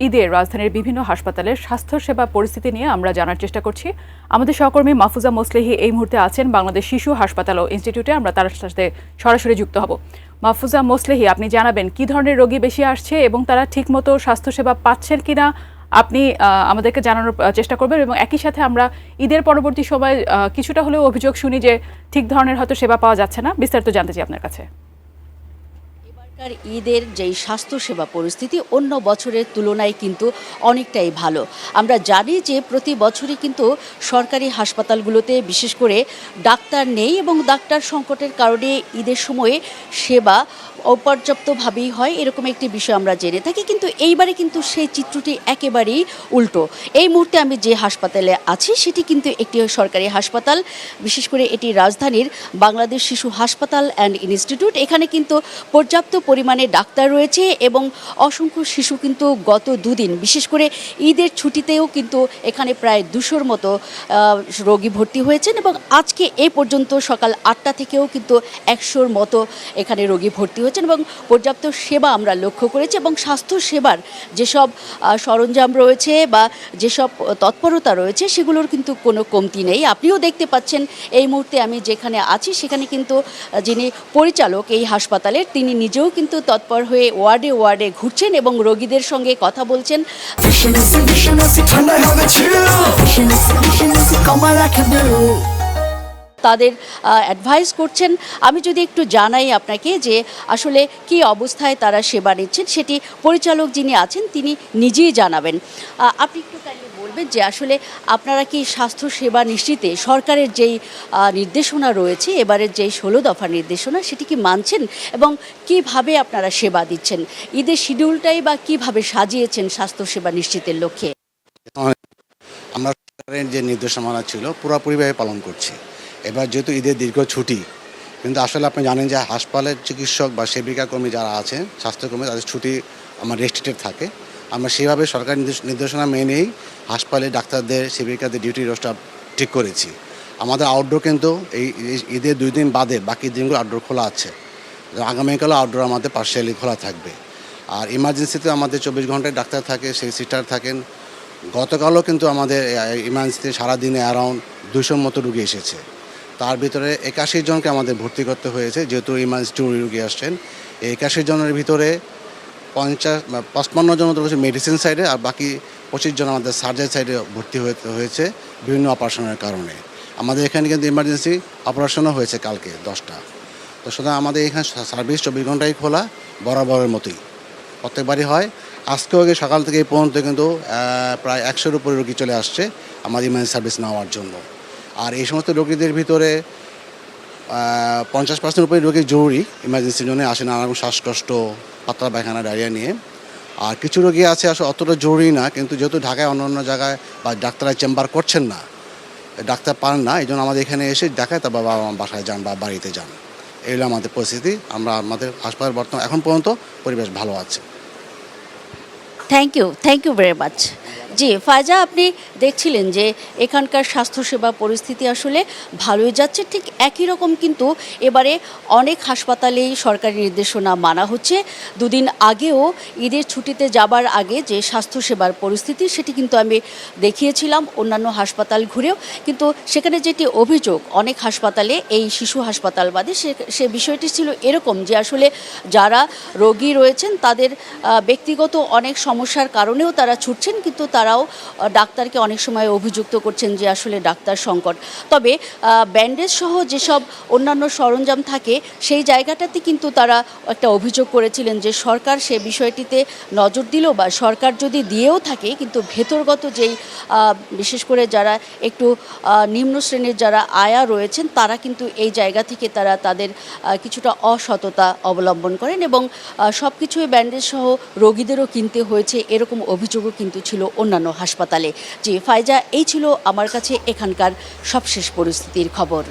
ঈদে রাজধানীর বিভিন্ন হাসপাতালের স্বাস্থ্যসেবা পরিস্থিতি নিয়ে আমরা জানার চেষ্টা করছি। আমাদের সহকর্মী মাহফুজা মোসলেহি এই মুহূর্তে আছেন বাংলাদেশ শিশু হাসপাতাল ও ইনস্টিটিউটে। আমরা তার সাথে সরাসরি যুক্ত হব। মাহফুজা মোসলেহি, আপনি জানাবেন কি ধরনের রোগী বেশি আসছে এবং তারা ঠিকমতো স্বাস্থ্যসেবা পাচ্ছেন কিনা আপনি আমাদেরকে জানানোর চেষ্টা করবেন, এবং একই সাথে আমরা ঈদের পরবর্তী সময় কিছুটা হলেও অভিযোগ শুনি যে ঠিক ধরনের হয়তো সেবা পাওয়া যাচ্ছে না। বিস্তারিত জানতে চাই আপনার কাছে। ঈদের যেই স্বাস্থ্যসেবা পরিস্থিতি অন্য বছরের তুলনায় কিন্তু অনেকটাই ভালো। আমরা জানি যে প্রতি বছরই কিন্তু সরকারি হাসপাতালগুলোতে বিশেষ করে ডাক্তার নেই এবং ডাক্তার সংকটের কারণে ঈদের সময়ে সেবা অপর্যাপ্তভাবেই হয়, এরকম একটি বিষয় আমরা জেনে থাকি। কিন্তু এইবারে কিন্তু সেই চিত্রটি একেবারেই উল্টো। এই মুহূর্তে আমি যে হাসপাতালে আছি সেটি কিন্তু একটি সরকারি হাসপাতাল, বিশেষ করে এটি রাজধানীর বাংলাদেশ শিশু হাসপাতাল অ্যান্ড ইনস্টিটিউট। এখানে কিন্তু পর্যাপ্ত পরিমাণে ডাক্তার রয়েছে এবং অসংখ্য শিশু কিন্তু গত দুদিন বিশেষ করে ঈদের ছুটিতেও কিন্তু এখানে প্রায় 200-র মতো রোগী ভর্তি হয়েছেন এবং আজকে এ পর্যন্ত সকাল 8টা থেকেও কিন্তু 100-র মতো এখানে রোগী ভর্তি হয়েছেন এবং পর্যাপ্ত সেবা আমরা লক্ষ্য করেছি। এবং স্বাস্থ্য সেবার যেসব সরঞ্জাম রয়েছে বা যেসব তৎপরতা রয়েছে সেগুলোর কিন্তু কোনো কমতি নেই। আপনিও দেখতে পাচ্ছেন এই মুহূর্তে আমি যেখানে আছি সেখানে কিন্তু যিনি পরিচালক এই হাসপাতালের তিনি নিজেও কিন্তু তৎপর হয়ে ওয়ার্ডে ওয়ার্ডে ঘুরছেন এবং রোগীদের সঙ্গে কথা বলছেন। তাদের অ্যাডভাইস করছেন। আমি যদি একটু জানাই আপনাকে যে আসলে কি অবস্থায় তারা সেবা নিচ্ছেন সেটি পরিচালক যিনি আছেন তিনি নিজেই জানাবেন। আপনি একটু কাইন্ডলি বলবেন যে আসলে আপনারা কি স্বাস্থ্য সেবা নিশ্চিতে সরকারের যেই নির্দেশনা রয়েছে এবারের যেই 16 দফা নির্দেশনা সেটি কি মানছেন এবং কিভাবে আপনারা সেবা দিচ্ছেন? ঈদের শিডিউলটাই বা কিভাবে সাজিয়েছেন স্বাস্থ্য সেবা নিশ্চিতের লক্ষ্যে? আমরা সরকারের যে নির্দেশনা ছিল পুরোপুরিভাবে পালন করছি। এবার যেহেতু ঈদের দীর্ঘ ছুটি, কিন্তু আসলে আপনি জানেন যে হাসপাতালের চিকিৎসক বা সেবিকা কর্মী যারা আছেন স্বাস্থ্যকর্মী তাদের ছুটি আমার রেস্ট্রিক্টেড থাকে। আমরা সেভাবে সরকারি নির্দেশনা মেনেই হাসপাতালে ডাক্তারদের সেবিকাদের ডিউটি রোস্টার ঠিক করেছি। আমাদের আউটডোর কিন্তু এই ঈদের 2 দিন বাদে বাকি দিনগুলো আউটডোর খোলা আছে। আগামীকালও আউটডোর আমাদের পার্শিয়ালি খোলা থাকবে। আর ইমার্জেন্সিতে আমাদের 24 ঘন্টায় ডাক্তার থাকে, সেই সিস্টার থাকেন। গতকালও কিন্তু আমাদের ইমার্জেন্সিতে সারাদিনে অ্যারাউন্ড 200-র মতো রুগী এসেছে। তার ভিতরে 81 জনকে আমাদের ভর্তি করতে হয়েছে, যেহেতু ইমার্জেন্সি রুগী আসছেন। এই 81 জনের ভিতরে 55 জন রয়েছে মেডিসিন সাইডে, আর বাকি 25 জন আমাদের সার্জারি সাইডে ভর্তি হয়েছে বিভিন্ন অপারেশনের কারণে। আমাদের এখানে কিন্তু ইমার্জেন্সি অপারেশনও হয়েছে কালকে 10টা। তো সুতরাং আমাদের এখানে সার্ভিস 24 ঘন্টাই খোলা, বরাবরের মতোই প্রত্যেকবারই হয়। আজকেও সকাল থেকে এই পর্যন্ত কিন্তু প্রায় 100-র উপরে রোগী চলে আসছে আমাদের ইমার্জেন্সি সার্ভিস নেওয়ার জন্য। আর এই সমস্ত রোগীদের ভিতরে 50% উপরে রোগী জরুরি ইমার্জেন্সির জন্য আসে, নানা রকম শ্বাসকষ্ট, পাতলা পায়খানা, ডায়রিয়া নিয়ে। আর কিছু রোগী আছে আসলে অতটা জরুরি না, কিন্তু যেহেতু ঢাকায় অন্য জায়গায় বা ডাক্তাররা চেম্বার করছেন না, ডাক্তার পান না, এই জন্য আমাদের এখানে এসে দেখায় তারপর বাসায় যান বা বাড়িতে যান। এই হলো আমাদের পরিস্থিতি। আমাদের হাসপাতাল বর্তমান এখন পর্যন্ত পরিবেশ ভালো আছে। Thank you very much. জি ফায়জা, আপনি দেখছিলেন যে এখানকার স্বাস্থ্যসেবা পরিস্থিতি আসলে ভালোই যাচ্ছে। ঠিক একই রকম কিন্তু এবারে অনেক হাসপাতালেই সরকারি নির্দেশনা মানা হচ্ছে। 2 দিন আগেও ঈদের ছুটিতে যাবার আগে যে স্বাস্থ্যসেবার পরিস্থিতি সেটি কিন্তু আমি দেখিয়েছিলাম অন্যান্য হাসপাতাল ঘুরেও। কিন্তু সেখানে যেটি অভিযোগ অনেক হাসপাতালে, এই শিশু হাসপাতাল বাদে, সে বিষয়টি ছিল এরকম যে আসলে যারা রোগী রয়েছেন তাদের ব্যক্তিগত অনেক সমস্যার কারণেও তারা ছুটছেন, কিন্তু তারাও ডাক্তারকে অনেক সময় অভিযুক্ত করছেন যে আসলে ডাক্তার সংকট। তবে ব্যান্ডেজ সহ যেসব অন্যান্য সরঞ্জাম থাকে সেই জায়গাটাতে কিন্তু তারা একটা অভিযোগ করেছিলেন যে সরকার সে বিষয়টিতে নজর দিল, বা সরকার যদি দিয়েও থাকে কিন্তু ভেতরগত যেই বিশেষ করে যারা একটু নিম্ন শ্রেণীর যারা আয়া রয়েছেন তারা কিন্তু এই জায়গা থেকে তারা তাদের কিছুটা অসততা অবলম্বন করেন এবং সব কিছুই ব্যান্ডেজ সহ রোগীদেরও কিনতে হয়েছে, এরকম অভিযোগও কিন্তু ছিল অন্যান্য হাসপাতালে। জি ফায়জা, এই ছিল আমার কাছে এখানকার সবশেষ পরিস্থিতির খবর।